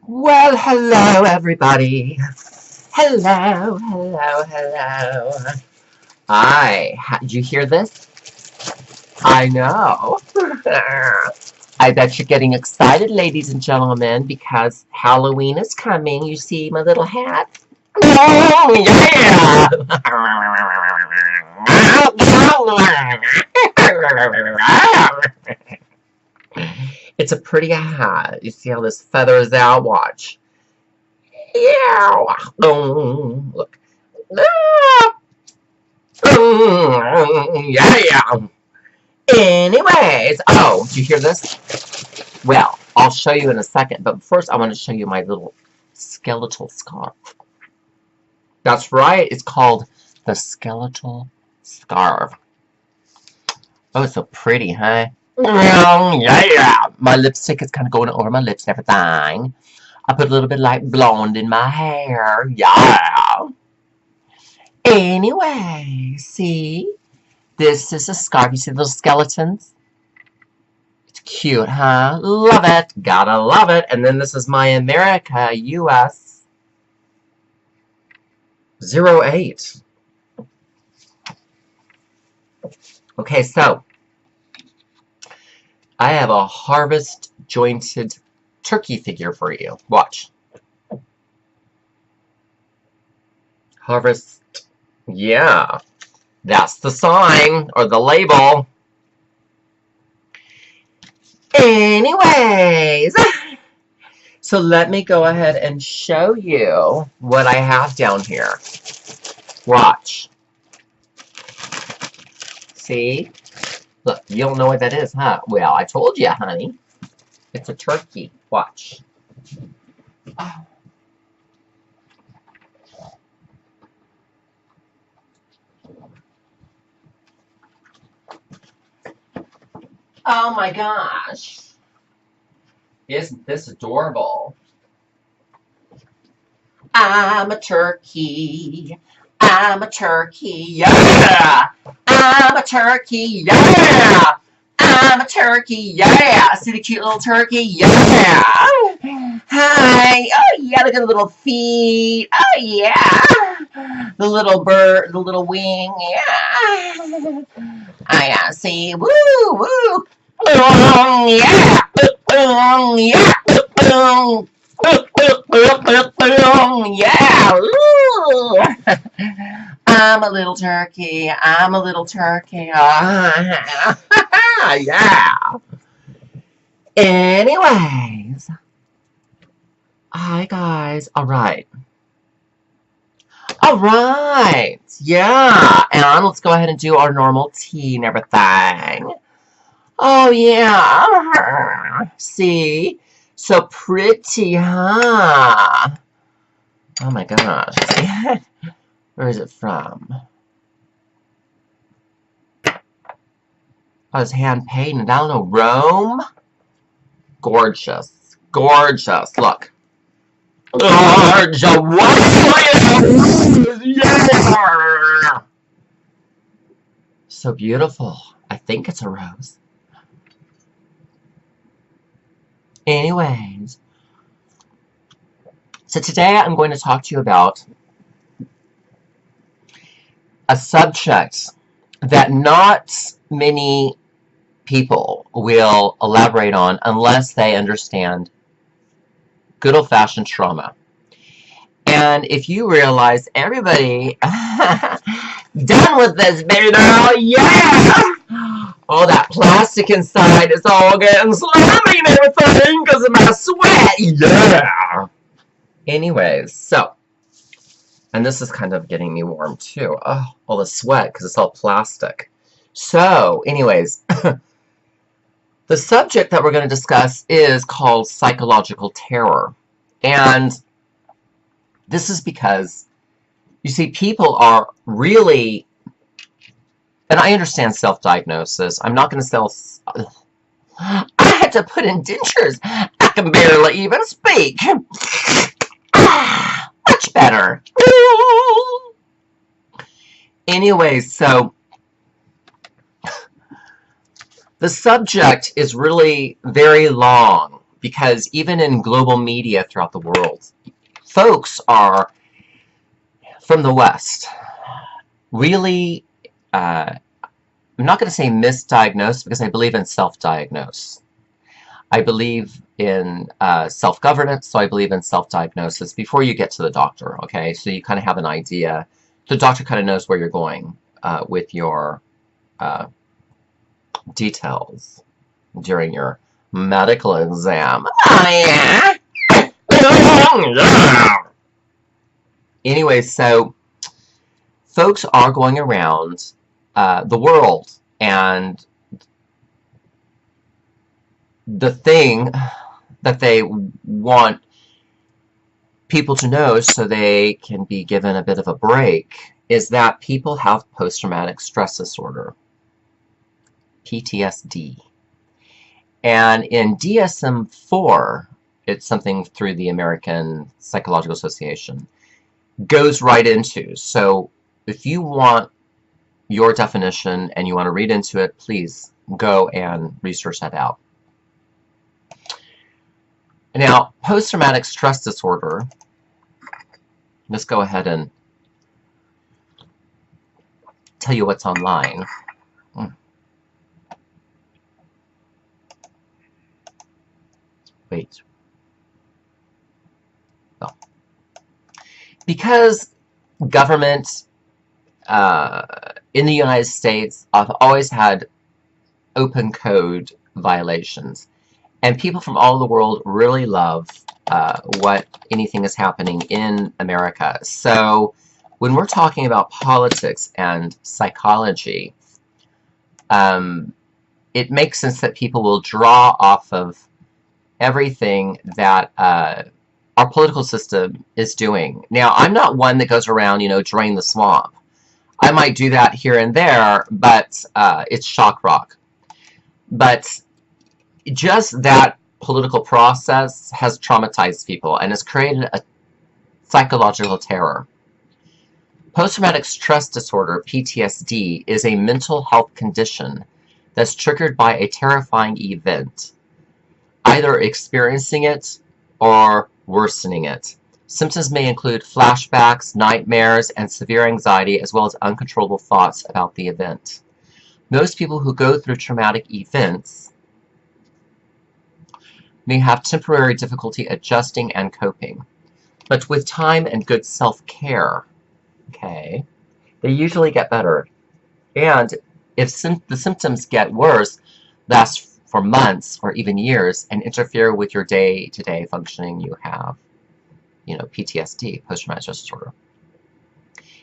Well, hello, everybody. Hello, hello, hello. Did you hear this? I know. I bet you're getting excited, ladies and gentlemen, because Halloween is coming. You see my little hat? Oh, yeah! It's a pretty hat. You see how this feather is out? Watch. Yeah. Look. Yeah. Anyways. Oh, did you hear this? Well, I'll show you in a second. But first, I want to show you my little skeletal scarf. That's right. It's called the skeletal scarf. Oh, it's so pretty, huh? Yeah. My lipstick is kind of going over my lips and everything. I put a little bit of light blonde in my hair. Yeah. Anyway, see? This is a scarf. You see the little skeletons? It's cute, huh? Love it. Gotta love it. And then this is my America, US 08. Okay, so I have a harvest jointed turkey figure for you. Watch. Harvest. Yeah. That's the sign or the label. Anyways. So let me go ahead and show you what I have down here. Watch. See? Look, you don't know what that is, huh? Well, I told you, honey. It's a turkey. Watch. Oh my gosh. Isn't this adorable? I'm a turkey. I'm a turkey. Yeah! I'm a turkey. Yeah! I'm a turkey. Yeah! See the cute little turkey? Yeah! Hi. Oh yeah, look at the little feet. Oh yeah. The little bird, the little wing. Yeah. I see. Woo, woo. Yeah. Yeah. Yeah. I'm a little turkey. I'm a little turkey. Yeah. Anyways. Hi, guys. All right. All right. Yeah. And let's go ahead and do our normal tea and everything. Oh, yeah. See? So pretty, huh? Oh, my gosh. Where is it from? Oh, it's hand painted. I don't know. Rome? Gorgeous. Gorgeous. Look. Gorgeous. Yeah. So beautiful. I think it's a rose. Anyways. So today I'm going to talk to you about a subject that not many people will elaborate on unless they understand good old-fashioned trauma. And if you realize everybody done with this baby girl, yeah! Oh, that plastic inside is all getting slimy and everything because of my sweat, yeah! Anyways, so, and this is kind of getting me warm too. Oh, all the sweat because it's all plastic. So, anyways, the subject that we're going to discuss is called psychological terror. And this is because, you see, people are really, and I understand self-diagnosis. I'm not going to I had to put in dentures. I can barely even speak. Much better. Anyways, so the subject is really very long because even in global media throughout the world, folks are from the West really, I'm not going to say misdiagnosed, because I believe in self-diagnose. I believe in self-governance, so I believe in self-diagnosis before you get to the doctor, okay? So you kind of have an idea. The doctor kind of knows where you're going with your details during your medical exam. Oh, yeah! Anyway, so folks are going around the world, and the thing that they want people to know so they can be given a bit of a break is that people have post-traumatic stress disorder, PTSD. And in DSM-4, it's something through the American Psychological Association, goes right into. So if you want your definition and you want to read into it, please go and research that out. Now, post-traumatic stress disorder, let's go ahead and tell you what's online. Wait. Oh. Because government in the United States have always had open code violations, and people from all over the world really love what anything is happening in America. So when we're talking about politics and psychology, it makes sense that people will draw off of everything that our political system is doing. Now, I'm not one that goes around, you know, drain the swamp. I might do that here and there, but it's shock rock. But just that political process has traumatized people and has created a psychological terror. Post-traumatic stress disorder, PTSD, is a mental health condition that's triggered by a terrifying event, either experiencing it or worsening it. Symptoms may include flashbacks, nightmares, and severe anxiety, as well as uncontrollable thoughts about the event. Most people who go through traumatic events may have temporary difficulty adjusting and coping, but with time and good self-care, okay, they usually get better. And if the symptoms get worse, last for months or even years, and interfere with your day-to-day functioning, you have, you know, PTSD, post-traumatic stress disorder.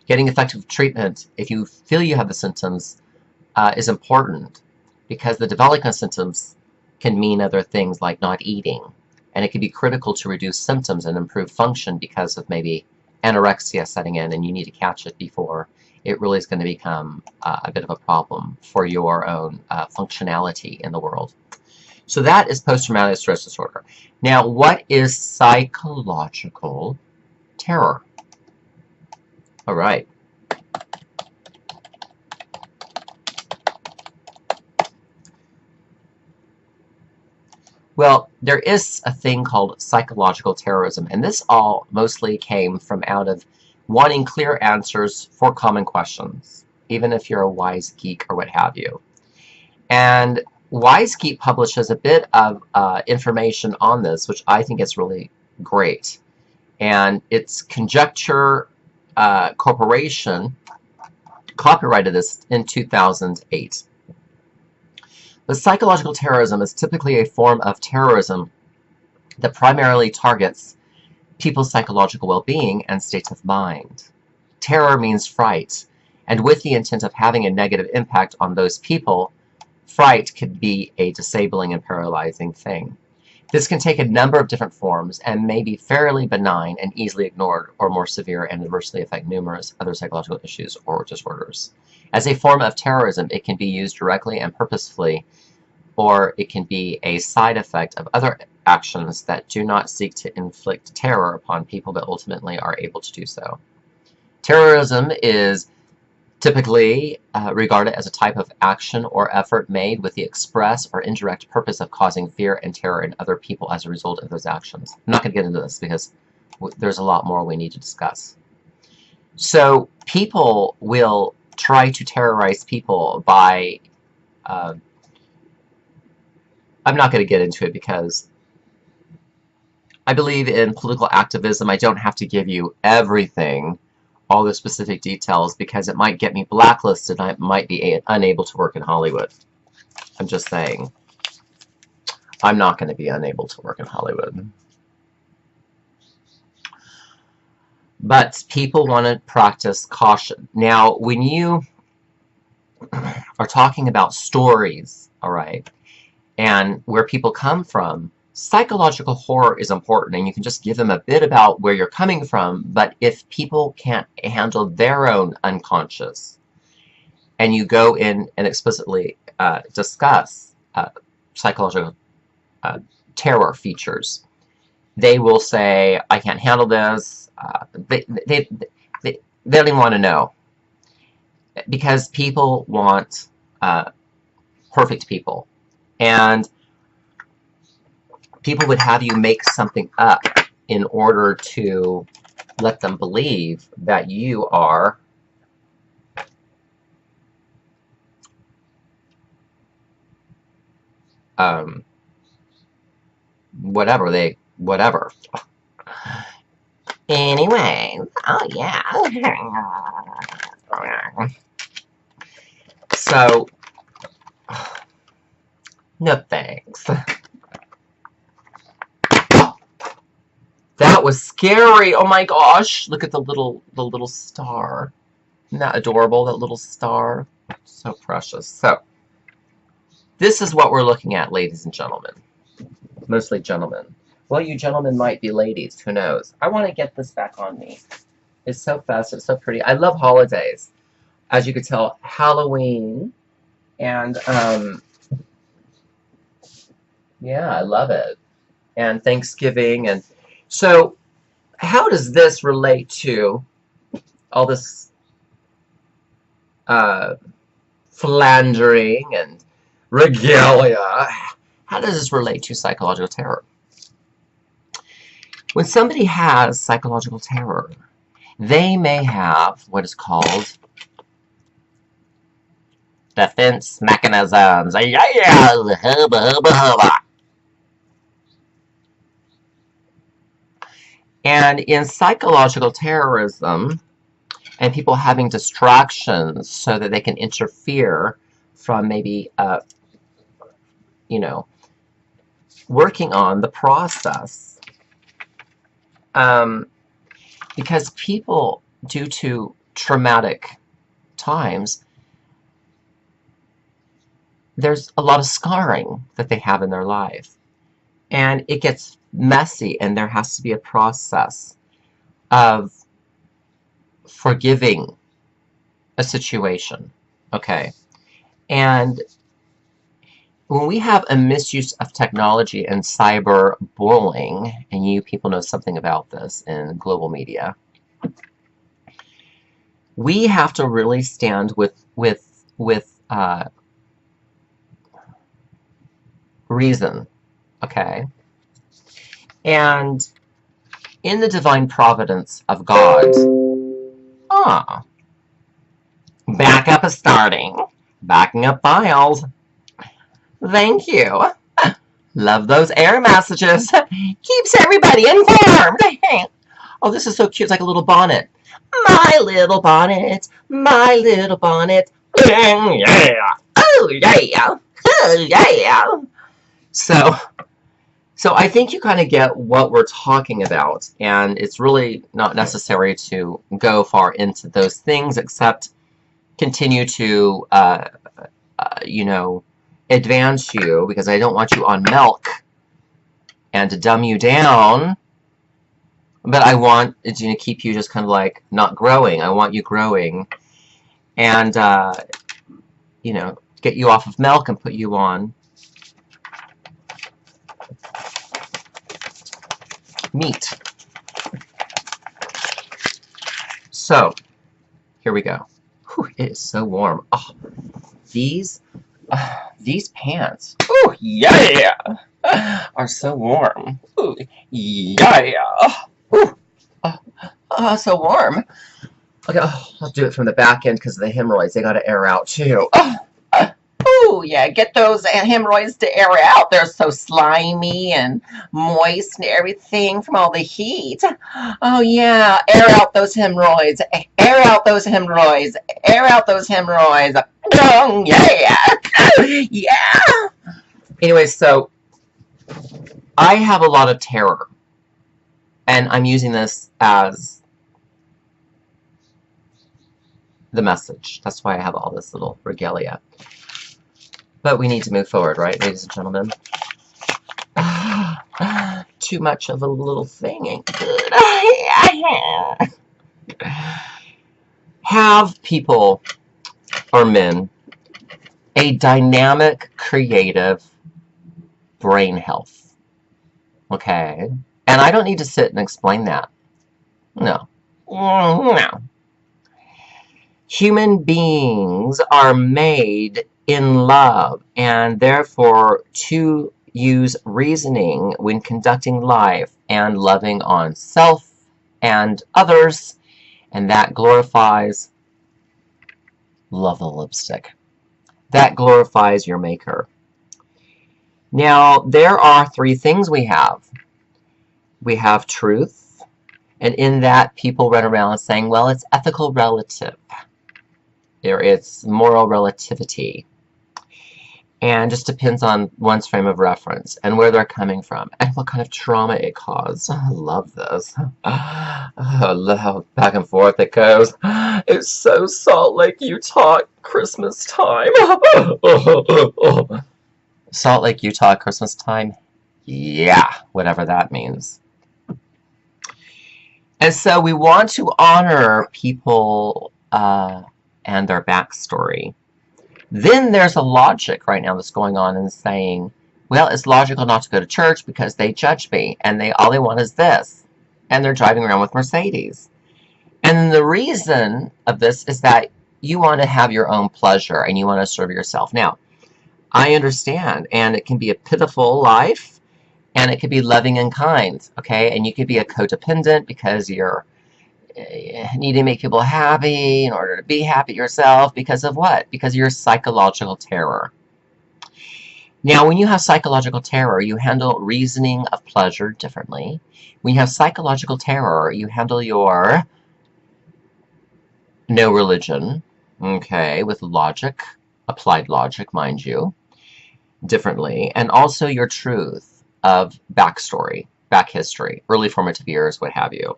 Getting effective treatment, if you feel you have the symptoms, is important, because the development of symptoms can mean other things like not eating, and it can be critical to reduce symptoms and improve function because of maybe anorexia setting in, and you need to catch it before it really is going to become a bit of a problem for your own functionality in the world. So that is post-traumatic stress disorder. Now, what is psychological terror? All right. Well, there is a thing called psychological terrorism, and this all mostly came from out of wanting clear answers for common questions, even if you're a wise geek or what have you. And Wise Geek publishes a bit of information on this, which I think is really great. And it's Conjecture Corporation copyrighted this in 2008. But psychological terrorism is typically a form of terrorism that primarily targets people's psychological well-being and states of mind. Terror means fright, and with the intent of having a negative impact on those people, fright could be a disabling and paralyzing thing. This can take a number of different forms and may be fairly benign and easily ignored, or more severe and adversely affect numerous other psychological issues or disorders. As a form of terrorism, it can be used directly and purposefully, or it can be a side effect of other actions that do not seek to inflict terror upon people but ultimately are able to do so. Terrorism is typically regarded as a type of action or effort made with the express or indirect purpose of causing fear and terror in other people as a result of those actions. I'm not going to get into this because there's a lot more we need to discuss. So people will try to terrorize people by, I'm not going to get into it because I believe in political activism. I don't have to give you everything, all the specific details, because it might get me blacklisted. I might be unable to work in Hollywood. I'm just saying. I'm not going to be unable to work in Hollywood. But people want to practice caution. Now, when you are talking about stories, all right, and where people come from, psychological horror is important, and you can just give them a bit about where you're coming from, but if people can't handle their own unconscious, and you go in and explicitly discuss psychological terror features, they will say, I can't handle this. They don't even want to know. Because people want perfect people. And people would have you make something up in order to let them believe that you are whatever. Anyway, oh yeah. So, no thanks. That was scary. Oh my gosh. Look at the little star. Isn't that adorable, that little star? So precious. So, this is what we're looking at, ladies and gentlemen. Mostly gentlemen. Well, you gentlemen might be ladies. Who knows? I want to get this back on me. It's so festive, so pretty. I love holidays. As you could tell, Halloween. And, yeah, I love it. And Thanksgiving. And so, how does this relate to all this philandering and regalia? How does this relate to psychological terror? When somebody has psychological terror, they may have what is called defense mechanisms. Yeah, hubba, hubba, hubba. And in psychological terrorism, and people having distractions so that they can interfere from maybe, working on the process. Because people, due to traumatic times, there's a lot of scarring that they have in their life. And it gets messy, and there has to be a process of forgiving a situation, okay? And when we have a misuse of technology and cyber bullying, and you people know something about this in global media, we have to really stand with reason, okay? And in the divine providence of God, backup is starting. Backing up files. Thank you. Love those error messages. Keeps everybody informed. Oh, this is so cute. It's like a little bonnet. My little bonnet. My little bonnet. Yeah. Oh, yeah. Oh, yeah. So I think you kind of get what we're talking about, and it's really not necessary to go far into those things, except continue to, advance you, because I don't want you on milk and to dumb you down, but I want to keep you just kind of like not growing. I want you growing and, get you off of milk and put you on meat. So, here we go. Whew, It is so warm. Oh, these pants, oh yeah, are so warm. Ooh, yeah. Ooh, so warm. Okay, I'll do it from the back end because of the hemorrhoids. They got to air out too. Oh, yeah, get those hemorrhoids to air out. They're so slimy and moist and everything from all the heat. Oh, yeah, air out those hemorrhoids. Air out those hemorrhoids. Air out those hemorrhoids. Oh, yeah. Yeah. Anyway, so I have a lot of terror, and I'm using this as the message. That's why I have all this little regalia. But we need to move forward, right, ladies and gentlemen? Too much of a little thing ain't good. Have people, or men, a dynamic, creative brain health. Okay? And I don't need to sit and explain that. No. No. Human beings are made in love, and therefore to use reasoning when conducting life and loving on self and others, and that glorifies love the lipstick. That glorifies your maker. Now, there are three things we have. We have truth, and in that people run around saying, well, it's ethical relative. It's moral relativity. And just depends on one's frame of reference and where they're coming from and what kind of trauma it caused. I love this. I love how back and forth it goes. It's so Salt Lake, Utah, Christmas time. Salt Lake, Utah, Christmas time? Yeah, whatever that means. And so we want to honor people and their backstory. Then there's a logic right now that's going on and saying, well, it's logical not to go to church because they judge me and all they want is this. And they're driving around with Mercedes. And the reason of this is that you want to have your own pleasure and you want to serve yourself. Now, I understand, and it can be a pitiful life, and it could be loving and kind, okay? And you could be a codependent because you're need to make people happy in order to be happy yourself. Because of what? Because of your psychological terror. Now, when you have psychological terror, you handle reasoning of pleasure differently. When you have psychological terror, you handle your no religion, okay, with logic, applied logic, mind you, differently. And also your truth of backstory, back history, early formative years, what have you.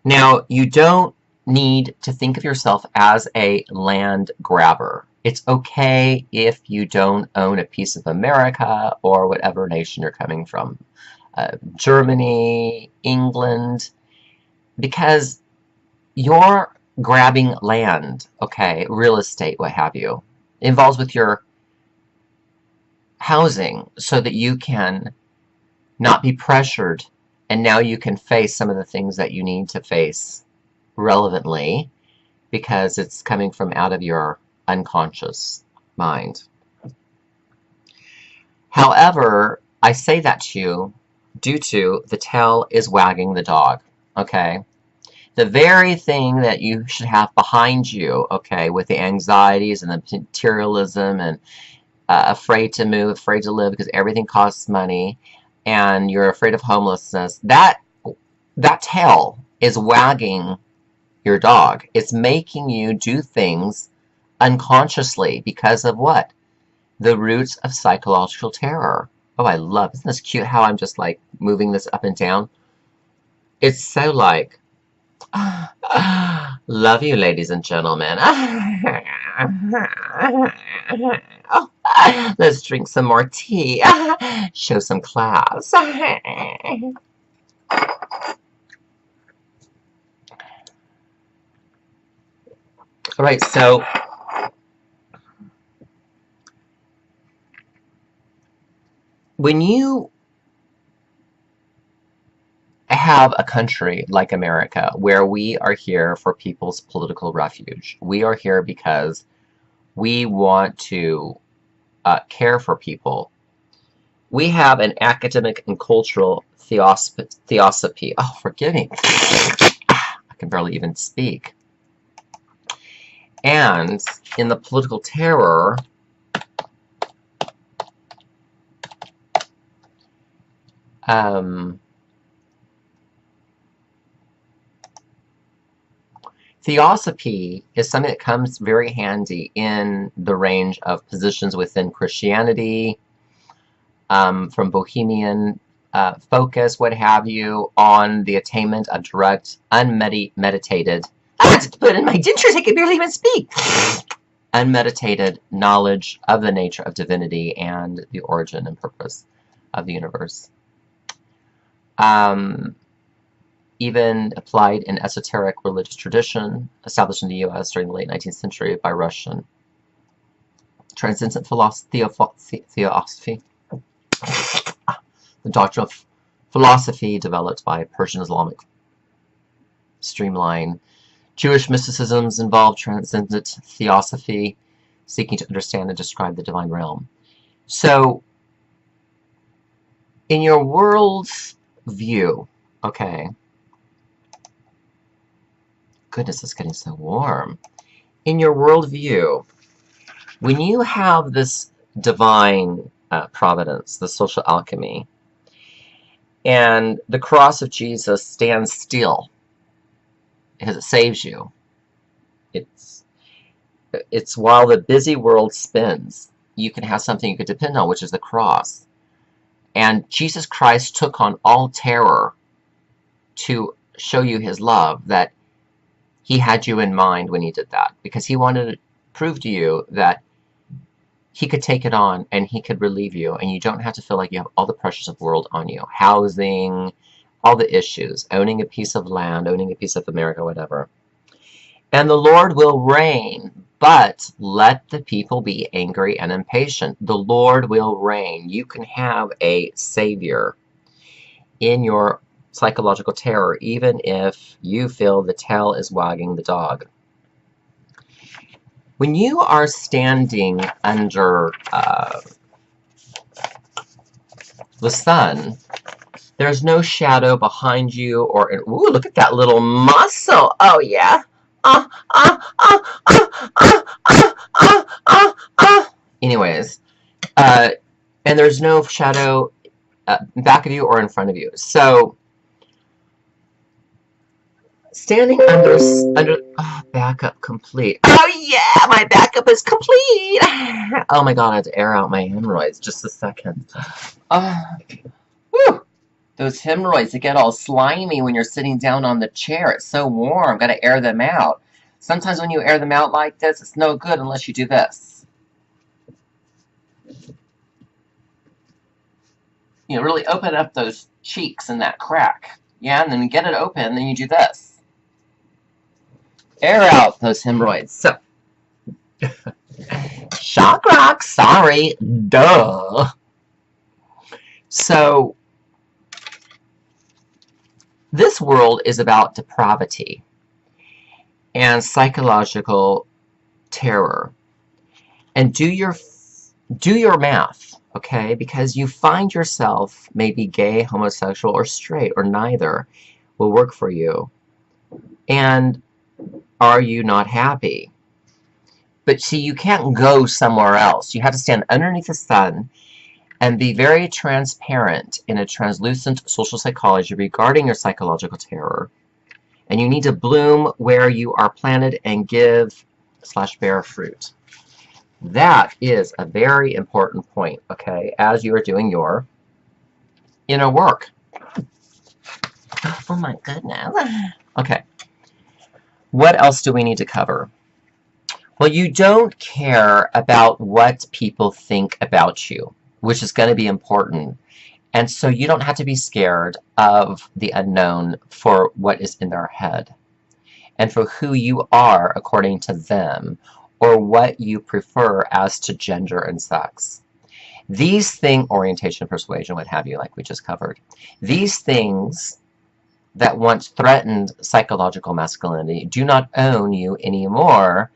Now, you don't need to think of yourself as a land grabber. It's okay if you don't own a piece of America or whatever nation you're coming from. Germany, England, because you're grabbing land, okay, real estate, what have you, involves with your housing so that you can not be pressured. And now you can face some of the things that you need to face relevantly because it's coming from out of your unconscious mind. However, I say that to you due to the tail is wagging the dog, okay? The very thing that you should have behind you, okay, with the anxieties and the materialism and afraid to move, afraid to live because everything costs money, and you're afraid of homelessness, that tail is wagging your dog. It's making you do things unconsciously because of what? The roots of psychological terror. Oh, I love, isn't this cute how I'm just like moving this up and down? It's so like, love you, ladies and gentlemen. Oh, let's drink some more tea. Show some class. All right, so when you have a country like America where we are here for people's political refuge. We are here because we want to care for people. We have an academic and cultural theosophy. Oh, forgive me. I can barely even speak. And in the political terror, theosophy is something that comes very handy in the range of positions within Christianity, from Bohemian focus, what have you, on the attainment of direct, unmeditated, I had to put in my dentures, I could barely even speak, unmeditated knowledge of the nature of divinity and the origin and purpose of the universe. Even applied in esoteric religious tradition established in the U.S. during the late 19th century by Russian transcendent theosophy. The doctrine of philosophy developed by Persian Islamic streamline. Jewish mysticisms involved transcendent theosophy, seeking to understand and describe the divine realm. So, in your world's view, okay, goodness, it's getting so warm. In your worldview, when you have this divine providence, the social alchemy, and the cross of Jesus stands still because it saves you. It's while the busy world spins, you can have something you could depend on, which is the cross. And Jesus Christ took on all terror to show you his love, that he had you in mind when he did that, because he wanted to prove to you that he could take it on and he could relieve you, and you don't have to feel like you have all the pressures of the world on you. Housing, all the issues, owning a piece of land, owning a piece of America, whatever. And the Lord will reign, but let the people be angry and impatient. The Lord will reign. You can have a savior in your psychological terror, even if you feel the tail is wagging the dog. When you are standing under the sun, there's no shadow behind you, or ooh, look at that little muscle. Oh yeah. Anyways, and there's no shadow back of you or in front of you. So standing under backup complete. Oh yeah, my backup is complete. Oh my god, I had to air out my hemorrhoids. Just a second. Whew. Those hemorrhoids, they get all slimy when you're sitting down on the chair. It's so warm. Got to air them out. Sometimes when you air them out like this, it's no good unless you do this. You know, really open up those cheeks and that crack. Yeah, and then you get it open, then you do this. Air out those hemorrhoids. So, shock rock, sorry, duh. So, this world is about depravity and psychological terror. And do your math, okay? Because you find yourself maybe gay, homosexual, or straight, or neither will work for you. And are you not happy? But see, you can't go somewhere else. You have to stand underneath the sun and be very transparent in a translucent social psychology regarding your psychological terror. And you need to bloom where you are planted and give/bear fruit. That is a very important point, okay, as you are doing your inner work. Oh my goodness. Okay. What else do we need to cover? Well, you don't care about what people think about you, which is going to be important. And so you don't have to be scared of the unknown for what is in their head and for who you are according to them, or what you prefer as to gender and sex. These things, orientation, persuasion, what have you, like we just covered, these things that once threatened psychological masculinity do not own you anymore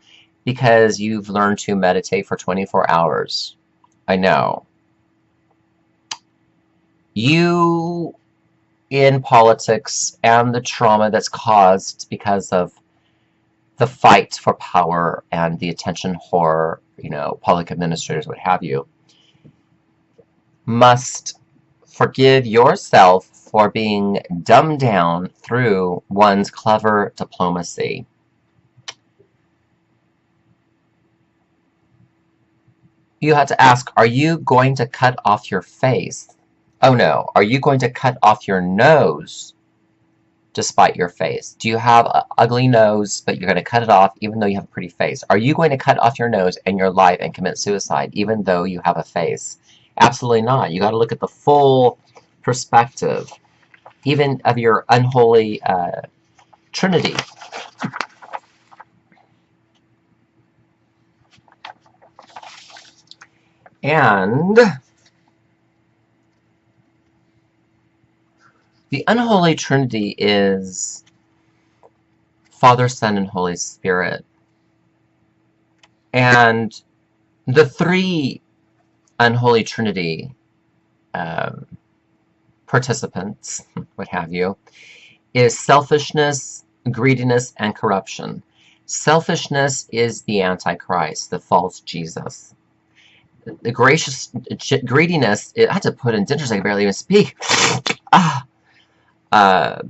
because you've learned to meditate for 24 hours. I know. You in politics and the trauma that's caused because of the fight for power and the attention whore, public administrators, what have you, must forgive yourself for being dumbed down through one's clever diplomacy. You have to ask, are you going to cut off your face? Oh no, are you going to cut off your nose despite your face? Do you have an ugly nose, but you're going to cut it off even though you have a pretty face? Are you going to cut off your nose and your life and commit suicide even though you have a face? Absolutely not. You got to look at the full perspective, even of your unholy trinity. And the unholy trinity is Father, Son, and Holy Spirit. And the three unholy trinity participants, what have you, is selfishness, greediness, and corruption. Selfishness is the Antichrist, the false Jesus. The greediness, I had to put in dentures, I can barely even speak. The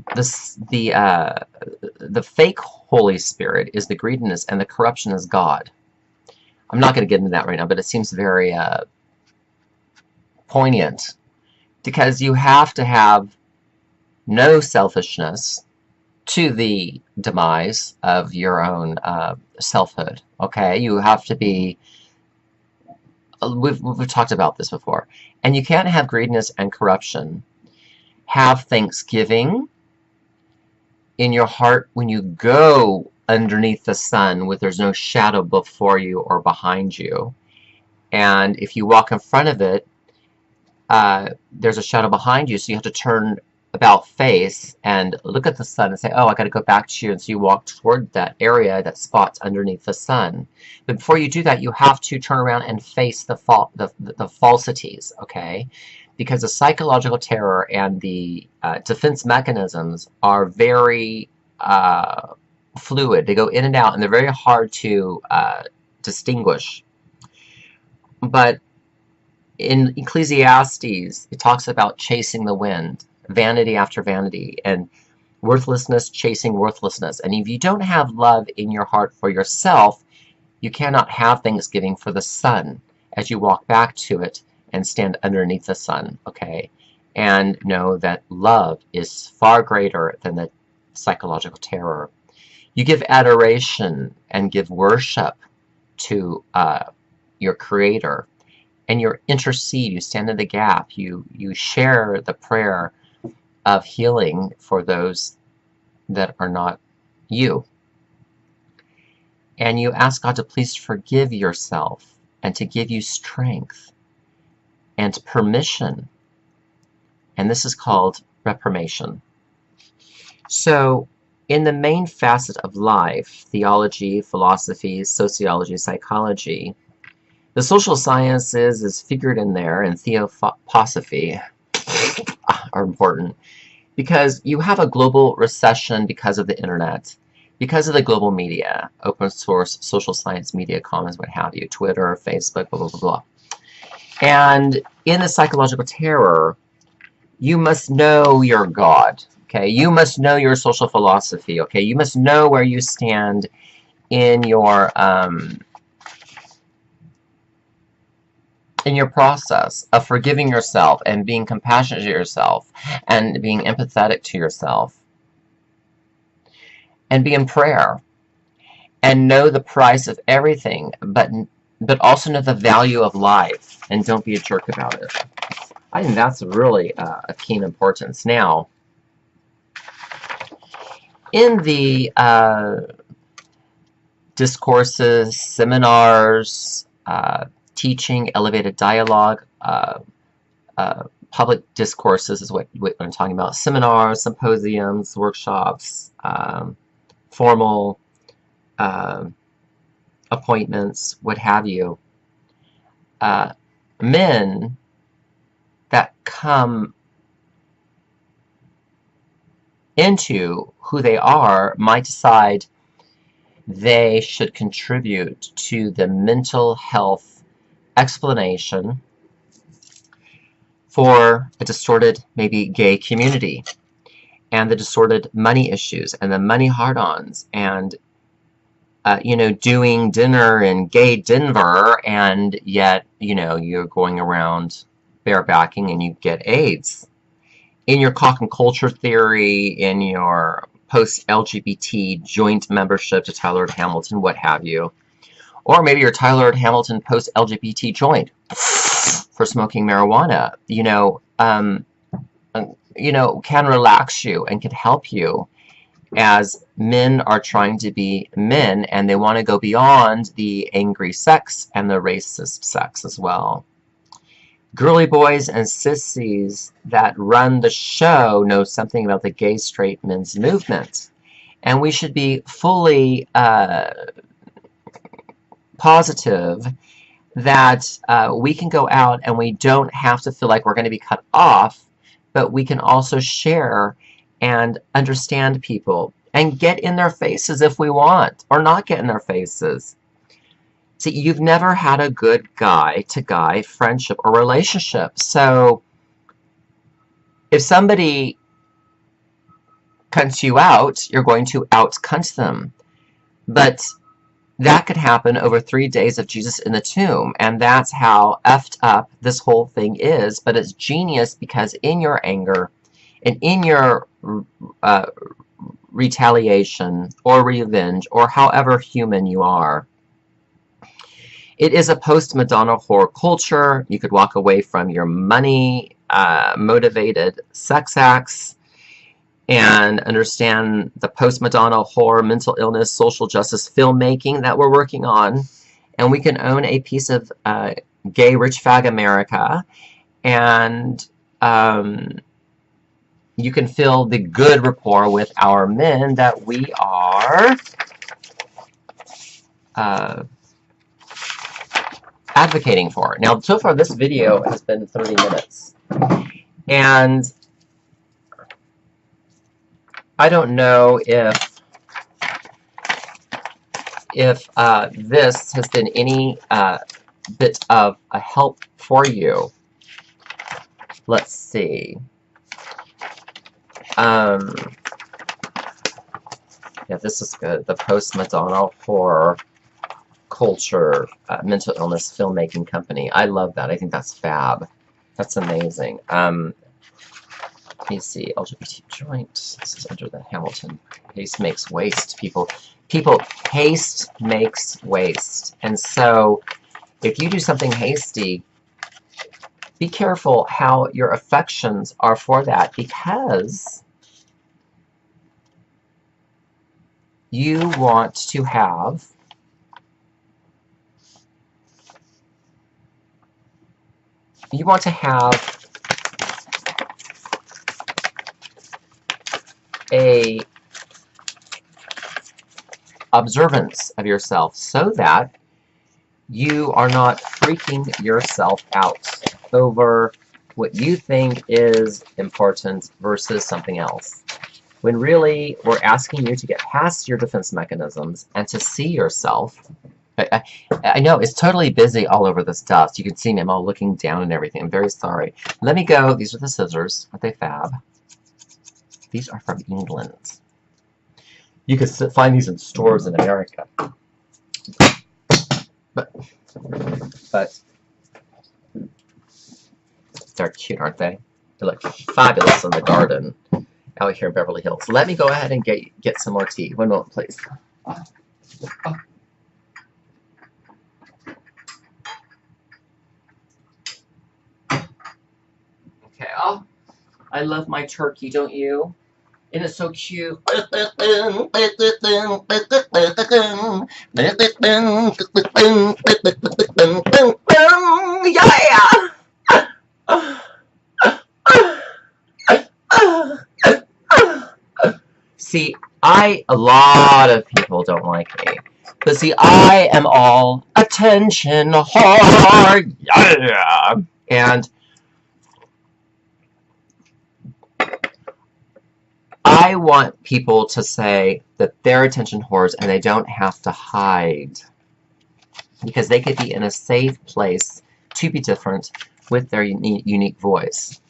fake Holy Spirit is the greediness, and the corruption is God. I'm not going to get into that right now, but it seems very poignant, because you have to have no selfishness to the demise of your own selfhood. Okay, you have to be. We've talked about this before, and you can't have greediness and corruption. Have thanksgiving in your heart when you go underneath the sun, where there's no shadow before you or behind you, and if you walk in front of it, there's a shadow behind you, so you have to turn about face and look at the sun and say, oh, I got to go back to you, and so you walk toward that area, that spot's underneath the sun. But before you do that, you have to turn around and face the falsities, okay? Because the psychological terror and the defense mechanisms are very fluid. They go in and out, and they're very hard to distinguish. But in Ecclesiastes, it talks about chasing the wind, vanity after vanity, and worthlessness chasing worthlessness. And if you don't have love in your heart for yourself, you cannot have thanksgiving for the sun as you walk back to it and stand underneath the sun, okay? And know that love is far greater than the psychological terror. You give adoration and give worship to your Creator, and you intercede, you stand in the gap, you share the prayer of healing for those that are not you. And you ask God to please forgive yourself and to give you strength and permission. And this is called reformation. So, in the main facet of life, theology, philosophy, sociology, psychology, the social sciences is figured in there, and theosophy are important, because you have a global recession because of the internet, because of the global media, open source, social science media, commons, what have you, Twitter, Facebook, blah, blah, blah, blah. And in the psychological terror, you must know your God, okay? You must know your social philosophy, okay? You must know where you stand in your process of forgiving yourself and being compassionate to yourself and being empathetic to yourself, and be in prayer and know the price of everything, but also know the value of life, and don't be a jerk about it. I think that's really of keen importance. Now, in the discourses, seminars, teaching, elevated dialogue, public discourses is what I'm talking about. Seminars, symposiums, workshops, formal appointments, what have you. Men that come into who they are might decide they should contribute to the mental health explanation for a distorted, maybe gay community, and the distorted money issues and the money hard-ons, and you know, doing dinner in gay Denver, and yet, you know, you're going around barebacking and you get AIDS. In your cock and culture theory, in your post-LGBT joint membership to Tyler Hamilton, what have you. Or maybe your Tyler Hamilton post-LGBT joint for smoking marijuana, you know, can relax you and can help you as men are trying to be men, and they want to go beyond the angry sex and the racist sex as well. Girly boys and sissies that run the show know something about the gay straight men's movement, and we should be fully positive that we can go out and we don't have to feel like we're going to be cut off, but we can also share and understand people and get in their faces if we want, or not get in their faces. See, you've never had a good guy-to-guy friendship or relationship. So if somebody cunts you out, you're going to out-cunt them. But that could happen over 3 days of Jesus in the tomb, and that's how effed up this whole thing is. But it's genius, because in your anger and in your retaliation or revenge, or however human you are, it is a post-Madonna whore culture. You could walk away from your money motivated sex acts and understand the post-Madonna whore, mental illness, social justice filmmaking that we're working on, and we can own a piece of gay rich fag America, and you can feel the good rapport with our men that we are advocating for. Now, so far this video has been 30 minutes, and I don't know if this has been any bit of a help for you. Let's see. Yeah, this is good. The post-Madonna horror culture mental illness filmmaking company. I love that. I think that's fab. That's amazing. Let me see. LGBT joint. This is under the Hamilton. Haste makes waste. People, haste makes waste. And so, if you do something hasty, be careful how your affections are for that, because you want to have a observance of yourself, so that you are not freaking yourself out over what you think is important versus something else, when really we're asking you to get past your defense mechanisms and to see yourself. I know it's totally busy all over this dust. You can see me. I'm all looking down and everything. I'm very sorry. Let me go. These are the scissors. Aren't they fab? These are from England. You can find these in stores in America. But they're cute, aren't they? They look fabulous in the garden out here in Beverly Hills. Let me go ahead and get some more tea. One moment, please. Okay, I love my turkey, don't you? Isn't it so cute? Yeah! See, a lot of people don't like me. But see, I am all attention whore, yeah! And I want people to say that they're attention whores and they don't have to hide. Because they could be in a safe place to be different with their unique voice.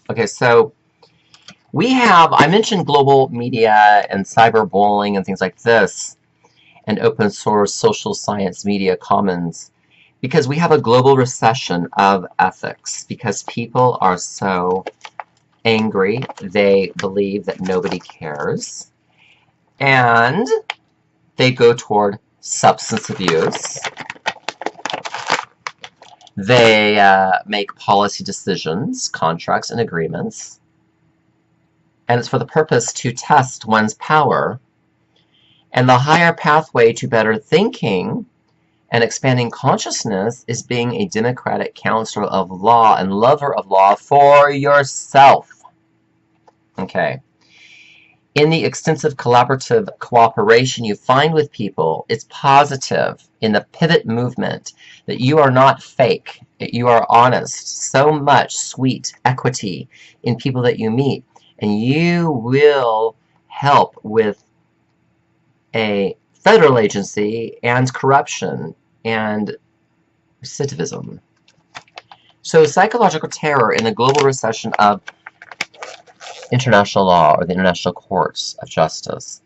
Okay, so I mentioned global media and cyberbullying and things like this, and open source social science media commons, because we have a global recession of ethics, because people are so angry, they believe that nobody cares, and they go toward substance abuse. They make policy decisions, contracts, and agreements. And it's for the purpose to test one's power. And the higher pathway to better thinking and expanding consciousness is being a democratic counselor of law and lover of law for yourself. Okay. In the extensive collaborative cooperation you find with people, it's positive in the pivot movement that you are not fake, that you are honest. So much sweet equity in people that you meet, and you will help with a federal agency and corruption and recidivism. So psychological terror in the global recession of international law, or the international courts of justice.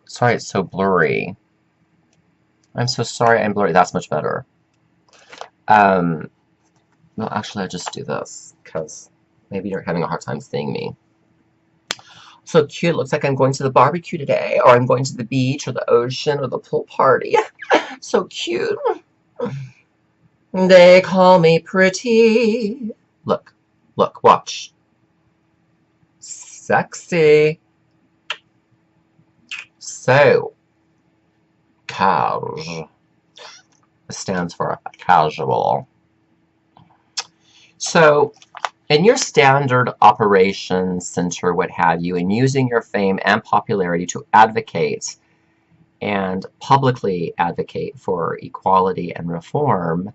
Sorry it's so blurry. I'm so sorry I'm blurry. That's much better. No, actually I'll just do this, because maybe you're having a hard time seeing me. So cute. Looks like I'm going to the barbecue today, or I'm going to the beach, or the ocean, or the pool party. So cute. They call me pretty. Look. Look. Watch. Sexy. So, CAS stands for casual. So, in your standard operations center, what have you, and using your fame and popularity to advocate and publicly advocate for equality and reform,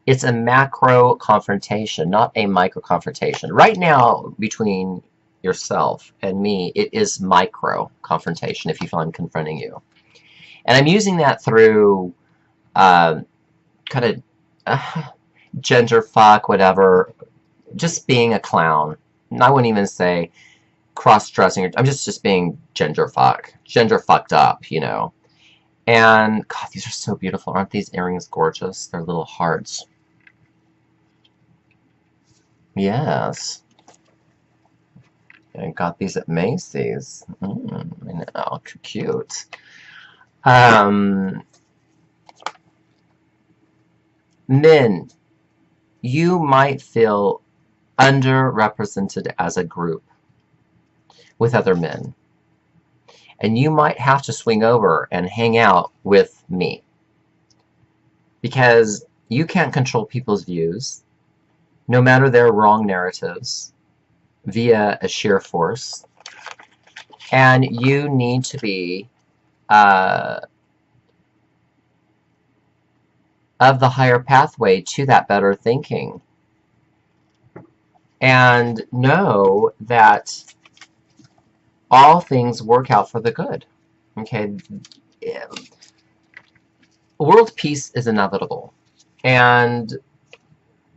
it's a macro confrontation, not a micro confrontation. Right now, between yourself and me, it is micro confrontation if you feel I'm confronting you. And I'm using that through kind of gender fuck, whatever, just being a clown. And I wouldn't even say cross-dressing. I'm just being gender fucked up, you know. And God, these are so beautiful. Aren't these earrings gorgeous? They're little hearts. Yes. I got these at Macy's. I know, cute. Men, you might feel underrepresented as a group with other men. And you might have to swing over and hang out with me. Because you can't control people's views, no matter their wrong narratives, via a sheer force, and you need to be of the higher pathway to that better thinking, and know that all things work out for the good. Okay, world peace is inevitable, and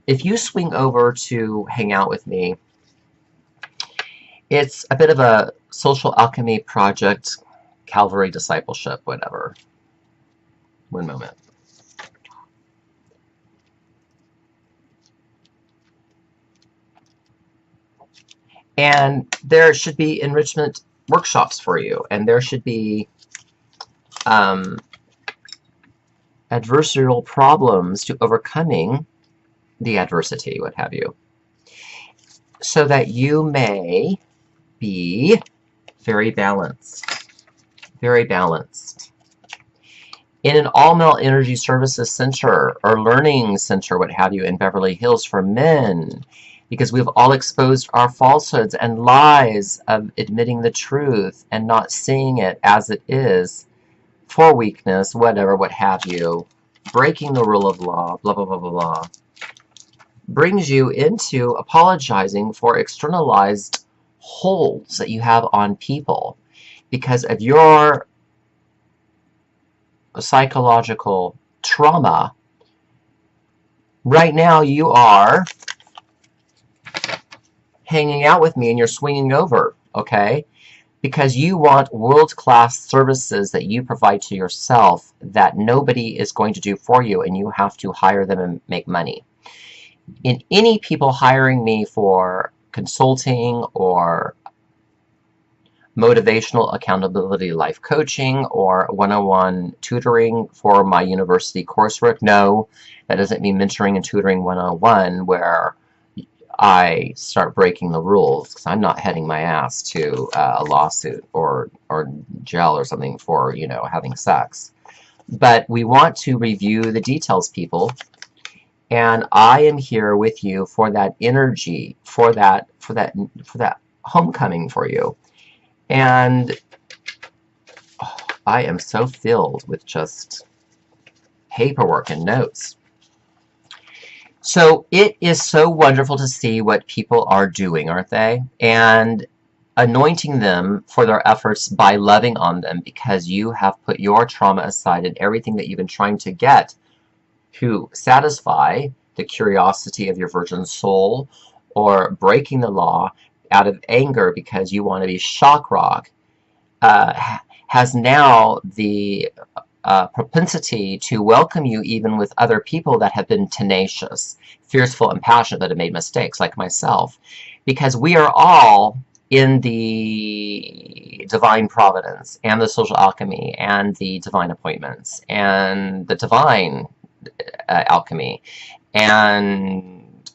if you swing over to hang out with me, it's a bit of a social alchemy project, Calvary discipleship, whatever. One moment. And there should be enrichment workshops for you, and there should be adversarial problems to overcoming the adversity, what have you, so that you may be very balanced. Very balanced. In an all-male energy services center or learning center, what have you, in Beverly Hills for men, because we've all exposed our falsehoods and lies of admitting the truth and not seeing it as it is for weakness, whatever, what have you. Breaking the rule of law, blah, blah, blah, blah, blah, brings you into apologizing for externalized holds that you have on people because of your psychological trauma. Right now you are hanging out with me and you're swinging over, okay? Because you want world-class services that you provide to yourself that nobody is going to do for you, and you have to hire them and make money. In any people hiring me for consulting or motivational accountability life coaching or one-on-one tutoring for my university coursework, no, that doesn't mean mentoring and tutoring one-on-one where I start breaking the rules, because I'm not heading my ass to a lawsuit or jail or something for, you know, having sex. But we want to review the details, people, and I am here with you for that energy, for that homecoming for you. And oh, I am so filled with just paperwork and notes. So it is so wonderful to see what people are doing, aren't they? And anointing them for their efforts by loving on them, because you have put your trauma aside and everything that you've been trying to get to satisfy the curiosity of your virgin soul, or breaking the law out of anger because you want to be shock rock, has now the propensity to welcome you even with other people that have been tenacious, fearful, and passionate, that have made mistakes, like myself. Because we are all in the divine providence, and the social alchemy, and the divine appointments, and the divine alchemy, and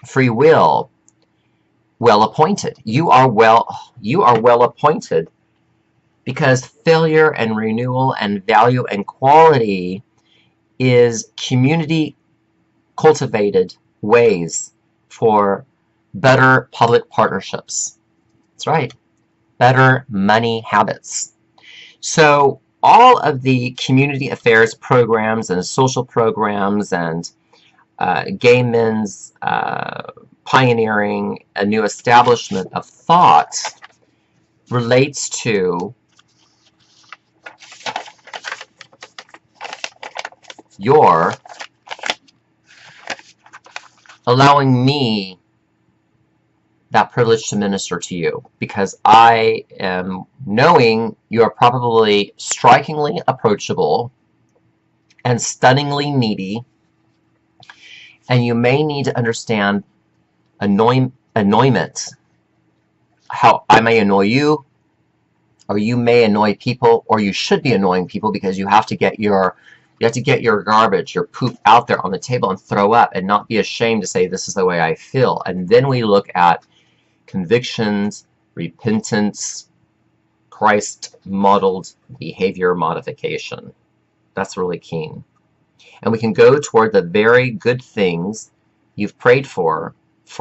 free will, well appointed. You are well appointed, because failure and renewal and value and quality is community cultivated ways for better public partnerships. That's right, better money habits. So all of the community affairs programs and social programs and gay men's pioneering a new establishment of thought relates to your allowing me that privilege to minister to you, because I am knowing you are probably strikingly approachable and stunningly needy, and you may need to understand annoyment, how I may annoy you, or you may annoy people, or you should be annoying people, because you have to get your garbage, your poop out there on the table and throw up, and not be ashamed to say, this is the way I feel. And then we look at convictions, repentance, Christ-modeled behavior modification. That's really keen. And we can go toward the very good things you've prayed for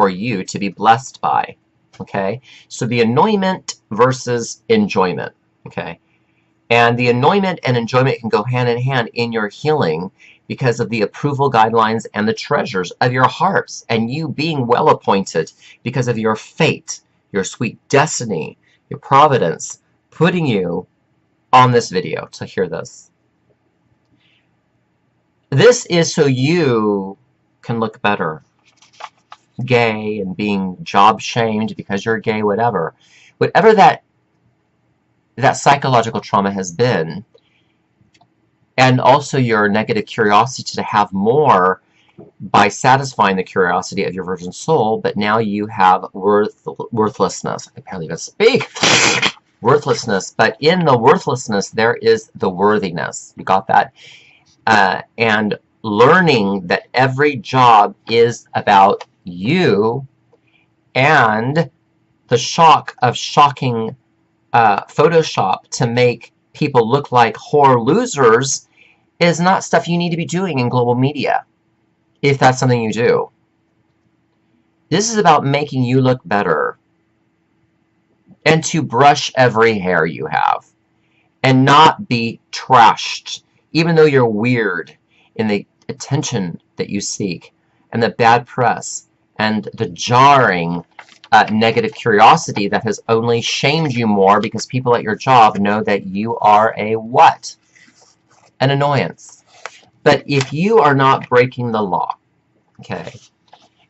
you to be blessed by. Okay? So the annoyment versus enjoyment. Okay? And the annoyment and enjoyment can go hand in hand in your healing, because of the approval guidelines and the treasures of your hearts, and you being well appointed because of your fate, your sweet destiny, your providence, putting you on this video to hear this. This is so you can look better. Gay and being job shamed because you're gay, whatever. Whatever that psychological trauma has been, and also your negative curiosity to have more by satisfying the curiosity of your virgin soul, but now you have worthlessness. I barely even speak. Worthlessness, but in the worthlessness there is the worthiness. You got that? And learning that every job is about you, and the shock of shocking Photoshop to make people look like whore losers is not stuff you need to be doing in global media, if that's something you do. This is about making you look better and to brush every hair you have and not be trashed, even though you're weird, in the attention that you seek and the bad press and the jarring negative curiosity that has only shamed you more because people at your job know that you are a what? An annoyance. But if you are not breaking the law, okay,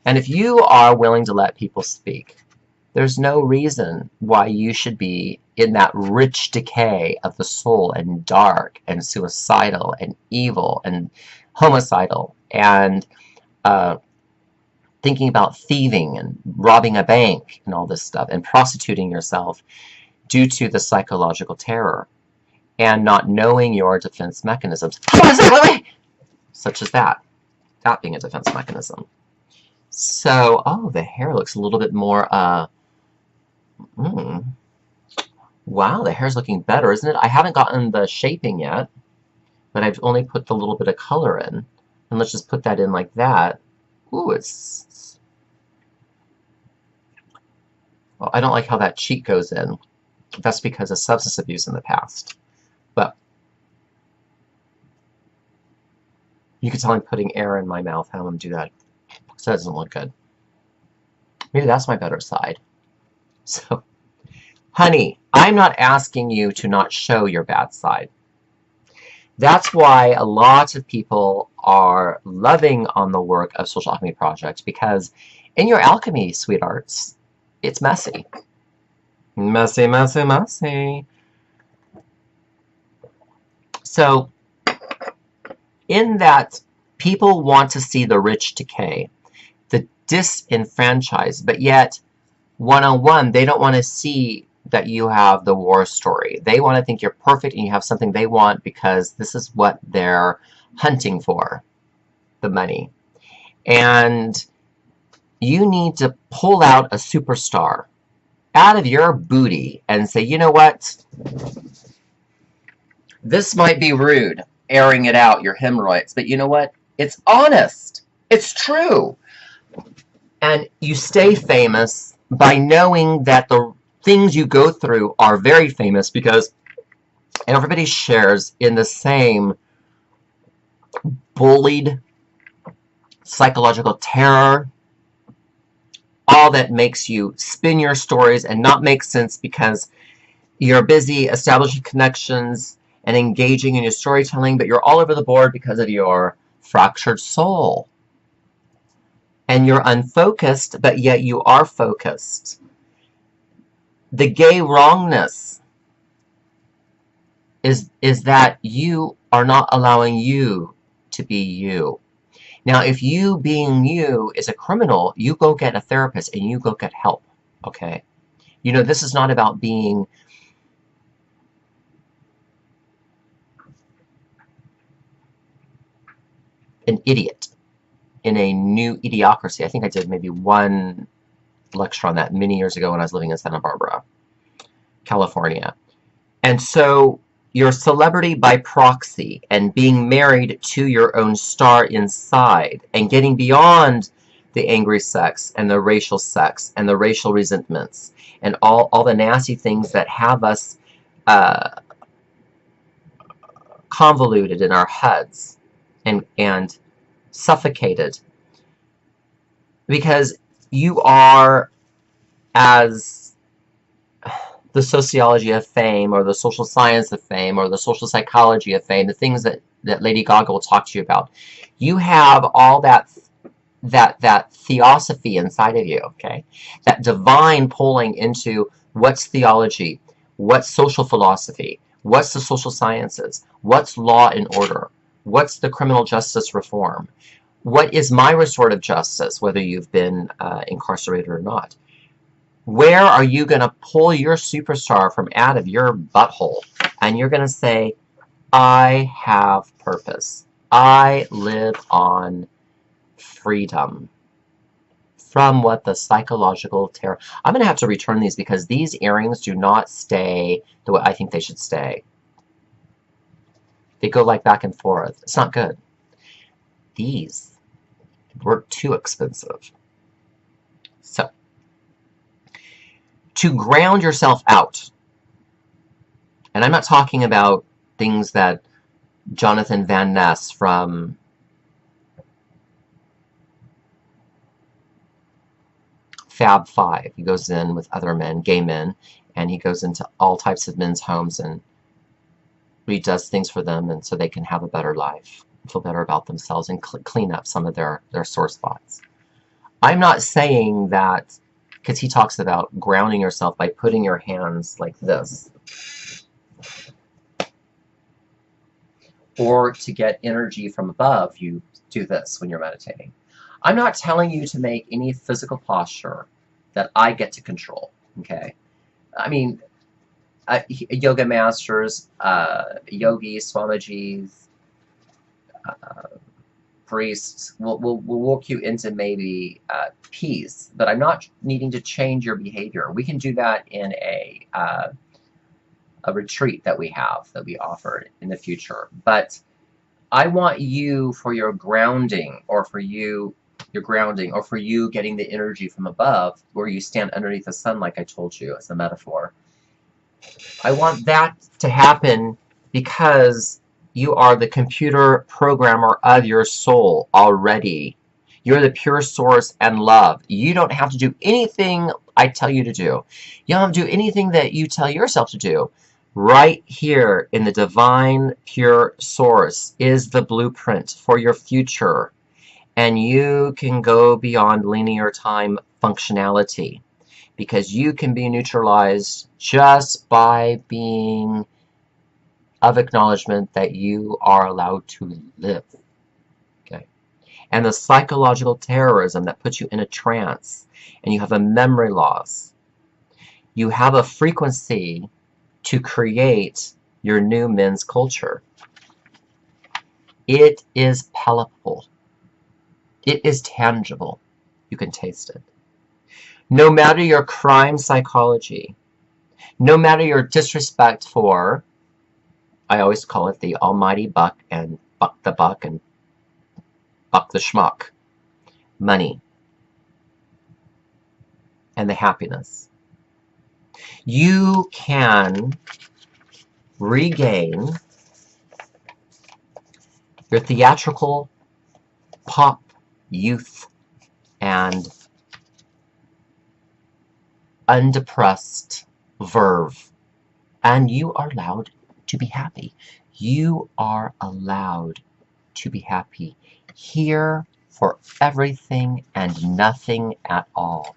and if you are willing to let people speak, there's no reason why you should be in that rich decay of the soul and dark and suicidal and evil and homicidal and thinking about thieving and robbing a bank and all this stuff and prostituting yourself due to the psychological terror and not knowing your defense mechanisms. Such as that being a defense mechanism. So, oh, the hair looks a little bit more, wow, the hair's looking better, isn't it? I haven't gotten the shaping yet, but I've only put the little bit of color in. And let's just put that in like that. Ooh, it's... Well, I don't like how that cheek goes in. That's because of substance abuse in the past. But you can tell I'm putting air in my mouth. How I'm going to do that. So that doesn't look good. Maybe that's my better side. So, honey, I'm not asking you to not show your bad side. That's why a lot of people are loving on the work of Social Alchemy Project, because in your alchemy, sweethearts, it's messy. Messy, messy, messy. So, in that, people want to see the rich decay, the disenfranchised, but yet, one-on-one, they don't want to see that you have the war story. They want to think you're perfect and you have something they want because this is what they're hunting for, the money. And you need to pull out a superstar out of your booty and say, you know what? This might be rude, airing it out, your hemorrhoids, but you know what? It's honest. It's true. And you stay famous by knowing that the things you go through are very famous because everybody shares in the same bullied psychological terror, all that makes you spin your stories and not make sense because you're busy establishing connections and engaging in your storytelling, but you're all over the board because of your fractured soul. And you're unfocused, but yet you are focused. The gay wrongness is that you are not allowing you to be you. Now, if you being you is a criminal, you go get a therapist and you go get help, okay? You know, this is not about being an idiot in a new idiocracy. I think I did maybe one lecture on that many years ago when I was living in Santa Barbara, California. And so you're celebrity by proxy and being married to your own star inside and getting beyond the angry sex and the racial resentments and all the nasty things that have us convoluted in our heads and suffocated, because you are, as the sociology of fame or the social science of fame or the social psychology of fame, the things that Lady Gaga will talk to you about, you have all that theosophy inside of you, okay? That divine pulling into what's theology, what's social philosophy, what's the social sciences, what's law and order, what's the criminal justice reform, what is my restorative justice, whether you've been incarcerated or not. Where are you going to pull your superstar from out of your butthole? And you're going to say, I have purpose. I live on freedom from what the psychological terror. I'm going to have to return these because these earrings do not stay the way I think they should stay. They go like back and forth. It's not good. These were too expensive. So, to ground yourself out, and I'm not talking about things that Jonathan Van Ness from Fab Five, he goes in with other men, gay men, and he goes into all types of men's homes and he does things for them, and so they can have a better life, feel better about themselves, and clean up some of their sore spots. I'm not saying that, because he talks about grounding yourself by putting your hands like this, or to get energy from above, you do this when you're meditating. I'm not telling you to make any physical posture that I get to control, okay? I mean, yoga masters, yogis, Swamijis, priests will walk you into maybe peace, but I'm not needing to change your behavior. We can do that in a retreat that we offer in the future. But I want you, for your grounding, or for you getting the energy from above, where you stand underneath the sun, like I told you as a metaphor. I want that to happen because you are the computer programmer of your soul already. You're the pure source and love. You don't have to do anything I tell you to do. You don't have to do anything that you tell yourself to do. Right here in the divine pure source is the blueprint for your future. And you can go beyond linear time functionality, because you can be neutralized just by being of acknowledgement that you are allowed to live. Okay? And the psychological terrorism that puts you in a trance, and you have a memory loss. You have a frequency to create your new men's culture. It is palpable. It is tangible. You can taste it. No matter your crime psychology, no matter your disrespect for, I always call it the almighty buck and buck the buck and buck the schmuck, money, and the happiness, you can regain your theatrical pop youth and undepressed verve, and you are allowed to be happy. You are allowed to be happy. Here for everything and nothing at all.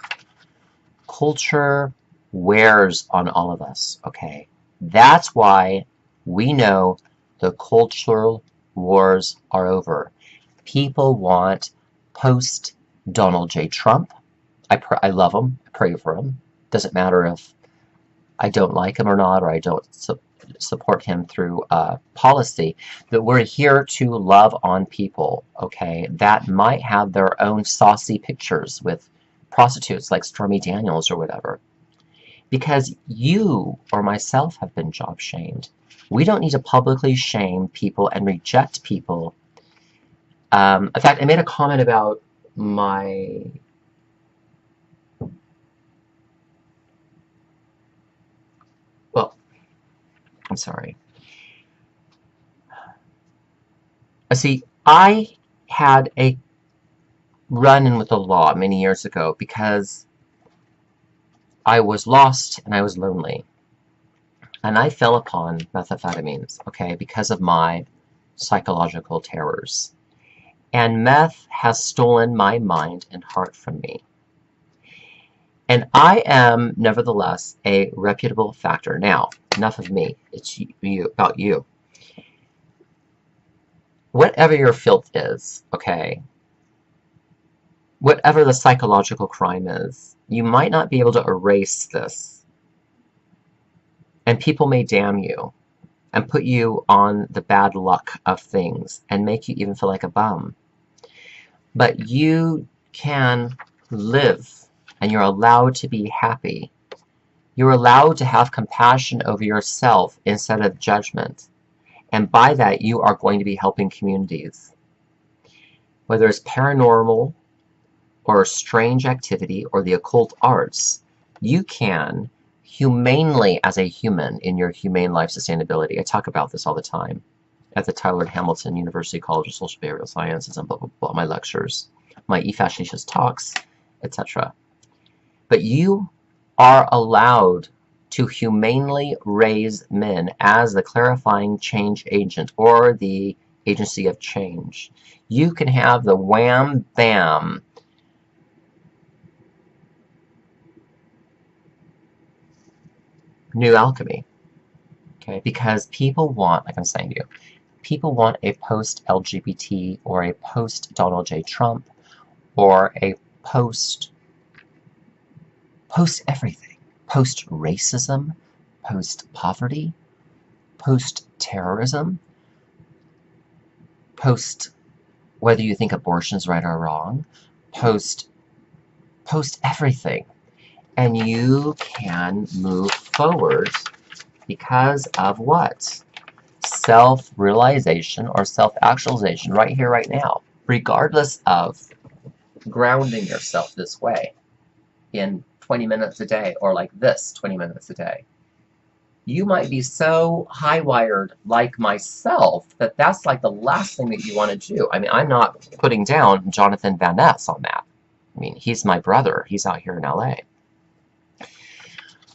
Culture wears on all of us, okay? That's why we know the cultural wars are over. People want post-Donald J. Trump. I love him. I pray for him. Doesn't matter if I don't like him or not, or I don't support him through policy. But we're here to love on people, okay, that might have their own saucy pictures with prostitutes like Stormy Daniels or whatever. Because you or myself have been job shamed. We don't need to publicly shame people and reject people. In fact, I made a comment about my... Well, I'm sorry. See, I had a run-in with the law many years ago because I was lost and I was lonely. And I fell upon methamphetamines, okay, because of my psychological terrors. And meth has stolen my mind and heart from me. And I am, nevertheless, a reputable factor. Now, enough of me. It's you, about you. Whatever your filth is, okay, whatever the psychological crime is, you might not be able to erase this. And people may damn you and put you on the bad luck of things and make you even feel like a bum. But you can live, and you're allowed to be happy. You're allowed to have compassion over yourself instead of judgment. And by that, you are going to be helping communities. Whether it's paranormal, or strange activity or the occult arts, you can humanely, as a human, in your humane life sustainability, I talk about this all the time at the Tyler Hamilton University College of Social Behavioral Sciences and blah, blah, blah, my lectures, my efascistious talks, etc. But you are allowed to humanely raise men as the clarifying change agent or the agency of change. You can have the wham bam new alchemy, okay? Because people want, like I'm saying to you, people want a post-LGBT or a post-Donald J. Trump or a post-everything. Post-racism, post-poverty, post-terrorism, post-whether you think abortion is right or wrong, post-everything. And you can move forward because of what? Self-realization or self-actualization right here, right now. Regardless of grounding yourself this way in 20 minutes a day or like this 20 minutes a day. You might be so high-wired like myself that that's like the last thing that you want to do. I mean, I'm not putting down Jonathan Van Ness on that. I mean, he's my brother. He's out here in LA.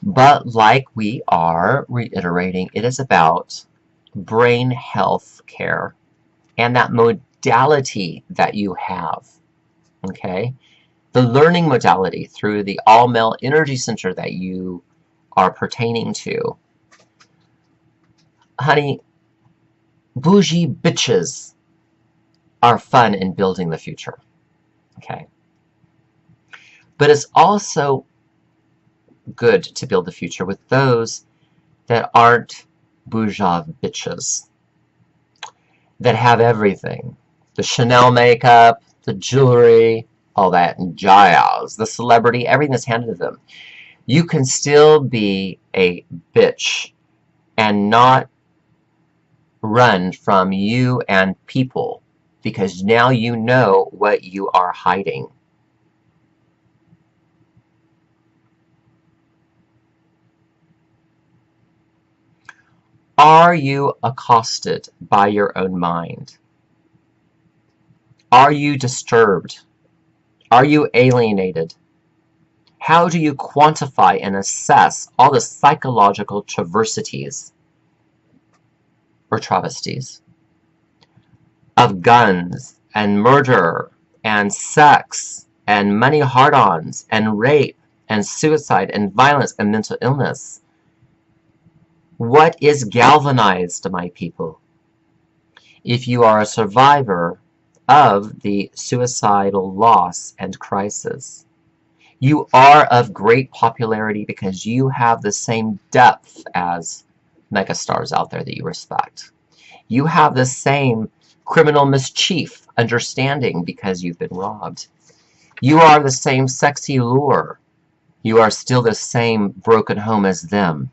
But like we are reiterating, it is about brain health care and that modality that you have, okay? The learning modality through the all-male energy center that you are pertaining to. Honey, bougie bitches are fun in building the future, okay? But it's also good to build the future with those that aren't bourgeois bitches, that have everything. The Chanel makeup, the jewelry, all that jazz, the celebrity, everything that's handed to them. You can still be a bitch and not run from you and people because now you know what you are hiding. Are you accosted by your own mind? Are you disturbed? Are you alienated? How do you quantify and assess all the psychological traversities or travesties of guns and murder and sex and money hard-ons and rape and suicide and violence and mental illness? What is galvanized, my people? If you are a survivor of the suicidal loss and crisis, you are of great popularity because you have the same depth as megastars out there that you respect. You have the same criminal mischief understanding because you've been robbed. You are the same sexy lure. You are still the same broken home as them.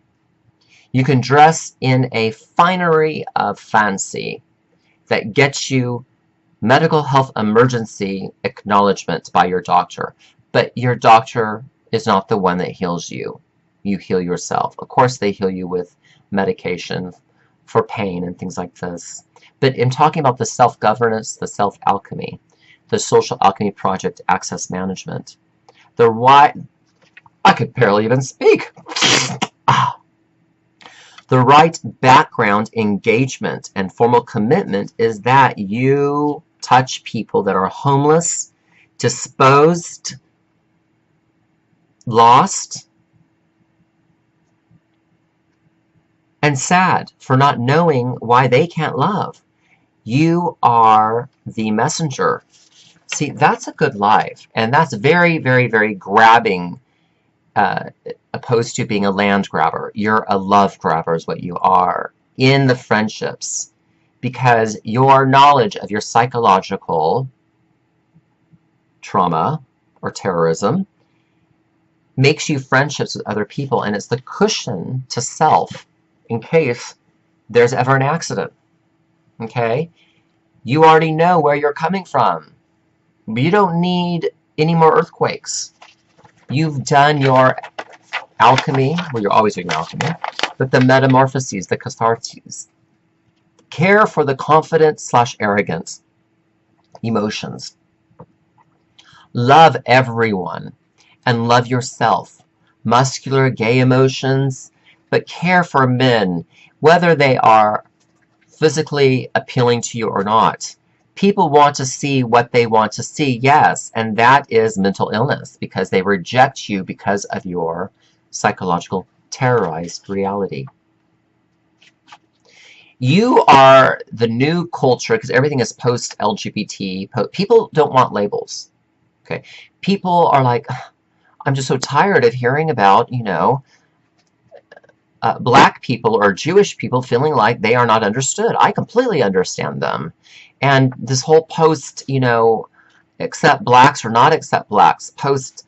You can dress in a finery of fancy that gets you medical health emergency acknowledgement by your doctor, but your doctor is not the one that heals you. You heal yourself. Of course, they heal you with medication for pain and things like this. But I'm talking about the self-governance, the self-alchemy, the social alchemy project access management. I could barely even speak. The right background engagement and formal commitment is that you touch people that are homeless, disposed, lost, and sad for not knowing why they can't love. You are the messenger. See, that's a good life, and that's very, very, very grabbing, opposed to being a land grabber. You're a love grabber is what you are in the friendships, because your knowledge of your psychological trauma or terrorism makes you friendships with other people, and it's the cushion to self in case there's ever an accident. Okay? You already know where you're coming from. You don't need any more earthquakes. You've done your alchemy, well, you're always doing alchemy, but the metamorphoses, the catharses. Care for the confident / arrogant emotions. Love everyone and love yourself. Muscular, gay emotions, but care for men, whether they are physically appealing to you or not. People want to see what they want to see, yes, and that is mental illness because they reject you because of your psychological terrorized reality. You are the new culture because everything is post-LGBT. People don't want labels. Okay, people are like, I'm just so tired of hearing about, you know, black people or Jewish people feeling like they are not understood. I completely understand them. And this whole post, you know, accept blacks or not accept blacks, post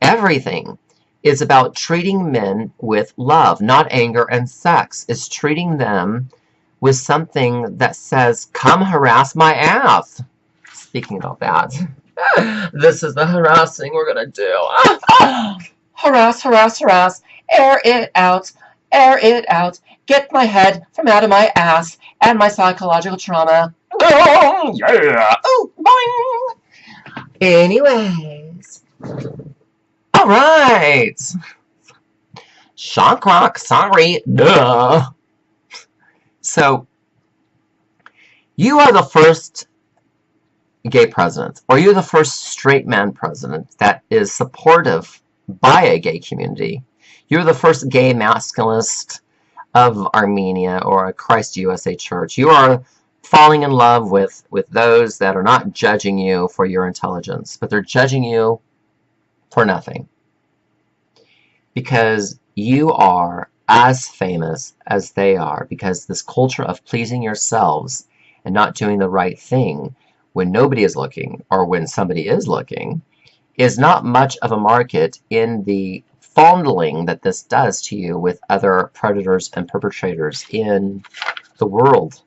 everything is about treating men with love, not anger and sex. It's treating them with something that says, come harass my ass. Speaking about that, this is the harassing we're going to do. Harass, harass, harass. Air it out. Air it out. Get my head from out of my ass and my psychological trauma. Oh, yeah. Oh, boing. Anyways. All right. Shock rock. Sorry. Duh. So, you are the first gay president, or you're the first straight man president that is supportive by a gay community. You're the first gay masculinist of Armenia or a Christ USA church. You are falling in love with those that are not judging you for your intelligence, but they're judging you for nothing. Because you are as famous as they are, because this culture of pleasing yourselves and not doing the right thing when nobody is looking or when somebody is looking is not much of a market in the fondling that this does to you with other predators and perpetrators in the world.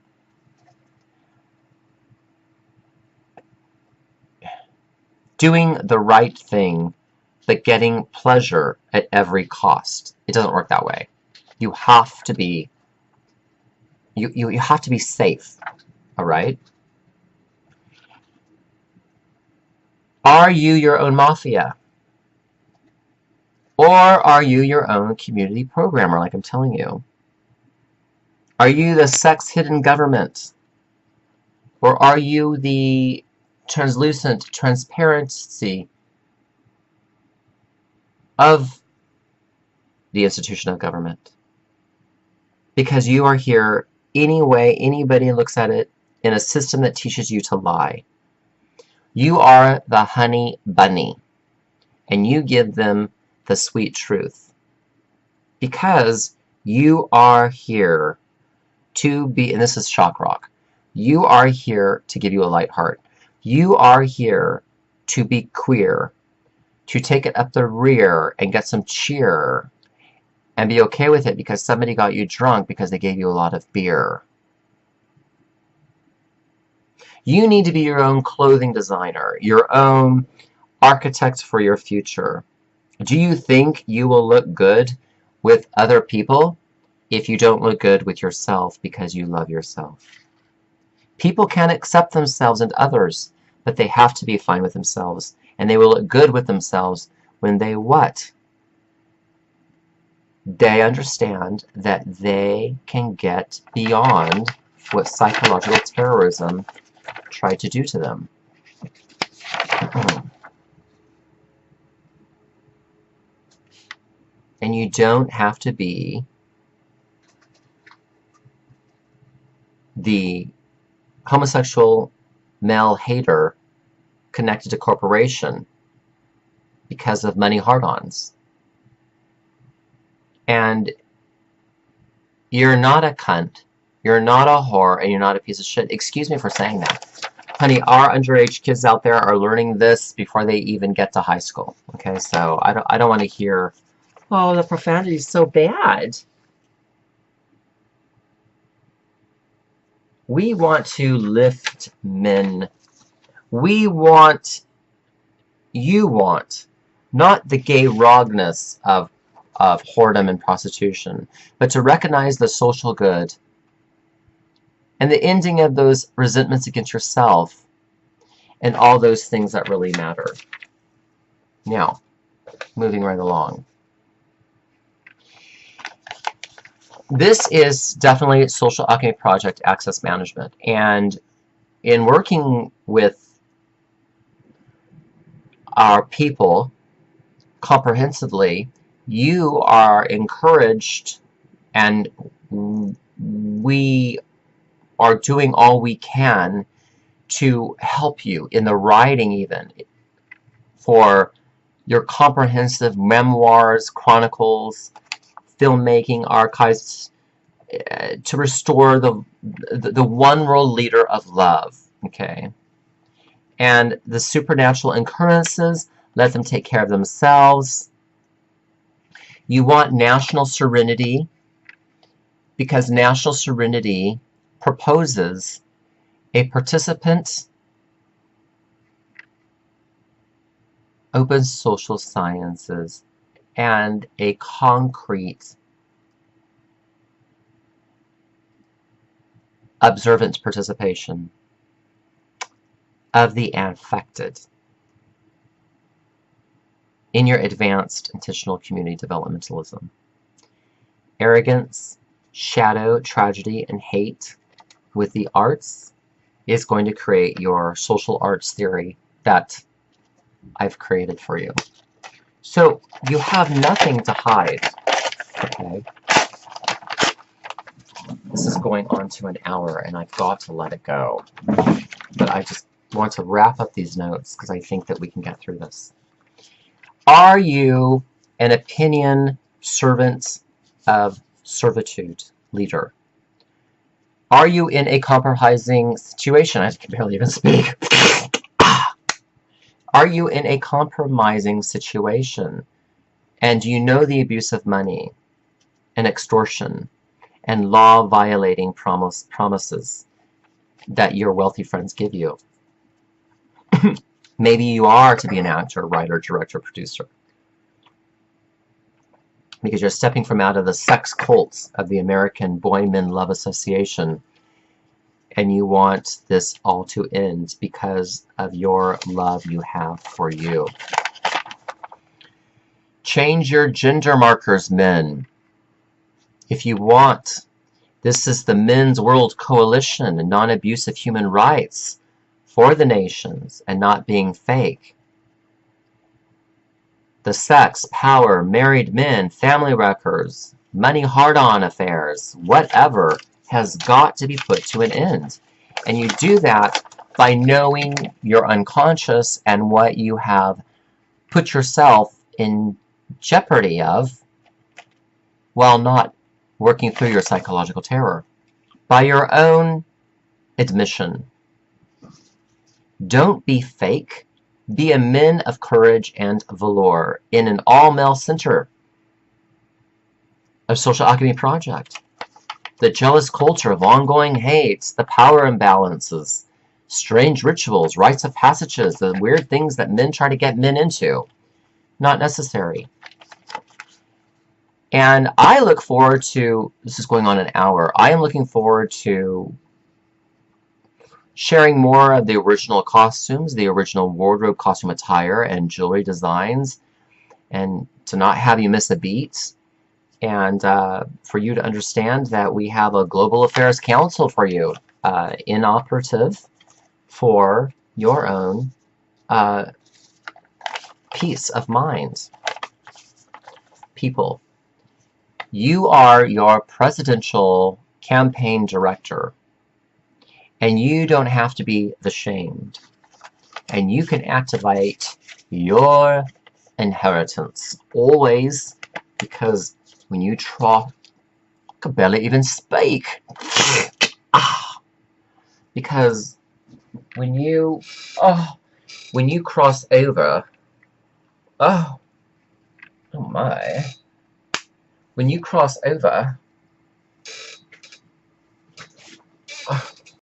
Doing the right thing, but getting pleasure at every cost. It doesn't work that way. You have to be you have to be safe, all right? Are you your own mafia? Or are you your own community programmer, like I'm telling you? Are you the sex hidden government? Or are you the translucent transparency of the institution of government? Because you are here any way anybody looks at it in a system that teaches you to lie. You are the honey bunny, and you give them the sweet truth. Because you are here to be, and this is shock rock, you are here to give you a light heart. You are here to be queer, to take it up the rear and get some cheer and be okay with it because somebody got you drunk because they gave you a lot of beer. You need to be your own clothing designer, your own architect for your future. Do you think you will look good with other people if you don't look good with yourself because you love yourself? People can accept themselves and others, but they have to be fine with themselves. And they will look good with themselves when they what? They understand that they can get beyond what psychological terrorism tried to do to them. And you don't have to be the homosexual male hater connected to corporation because of money hard-ons. And you're not a cunt, you're not a whore, and you're not a piece of shit. Excuse me for saying that. Honey, our underage kids out there are learning this before they even get to high school. Okay, so I don't want to hear, oh, the profanity is so bad. We want to lift men. We want you want, not the gay wrongness of whoredom and prostitution, but to recognize the social good and the ending of those resentments against yourself and all those things that really matter. Now, moving right along. This is definitely Social Alchemy Project Access Management. And in working with our people comprehensively, you are encouraged, and we are doing all we can to help you in the writing, even for your comprehensive memoirs, chronicles, filmmaking, archives, to restore the one world leader of love. Okay, and the supernatural occurrences, let them take care of themselves. You want national serenity, because national serenity proposes a participant open social sciences and a concrete observant participation of the affected in your advanced intentional community developmentalism. Arrogance, shadow, tragedy, and hate with the arts is going to create your social arts theory that I've created for you. So you have nothing to hide, okay? This is going on to an hour, and I've got to let it go. But I just want to wrap up these notes because I think that we can get through this. Are you an opinion servant of servitude leader? Are you in a compromising situation? I can barely even speak. Are you in a compromising situation? And do you know the abuse of money and extortion and law-violating promises that your wealthy friends give you? Maybe you are to be an actor, writer, director, producer, because you're stepping from out of the sex cults of the American Boy-Men Love Association, and you want this all to end because of your love you have for you. Change your gender markers, men. If you want, this is the Men's World Coalition and non-abuse of human rights for the nations and not being fake. The sex, power, married men, family wreckers, money hard-on affairs, whatever, has got to be put to an end. And you do that by knowing your unconscious and what you have put yourself in jeopardy of while not working through your psychological terror. By your own admission. Don't be fake. Be a man of courage and valor in an all-male center of Social Alchemy Project. The jealous culture of ongoing hate, the power imbalances, strange rituals, rites of passages, the weird things that men try to get men into. Not necessary. And I look forward to, this is going on an hour, I am looking forward to sharing more of the original costumes, the original wardrobe, costume attire, and jewelry designs, and to not have you miss a beat, and for you to understand that we have a Global Affairs Council for you, inoperative for your own peace of mind. People, you are your presidential campaign director. And you don't have to be ashamed. And you can activate your inheritance always, because when you try, I could barely even speak. Because when you cross over, oh my, when you cross over,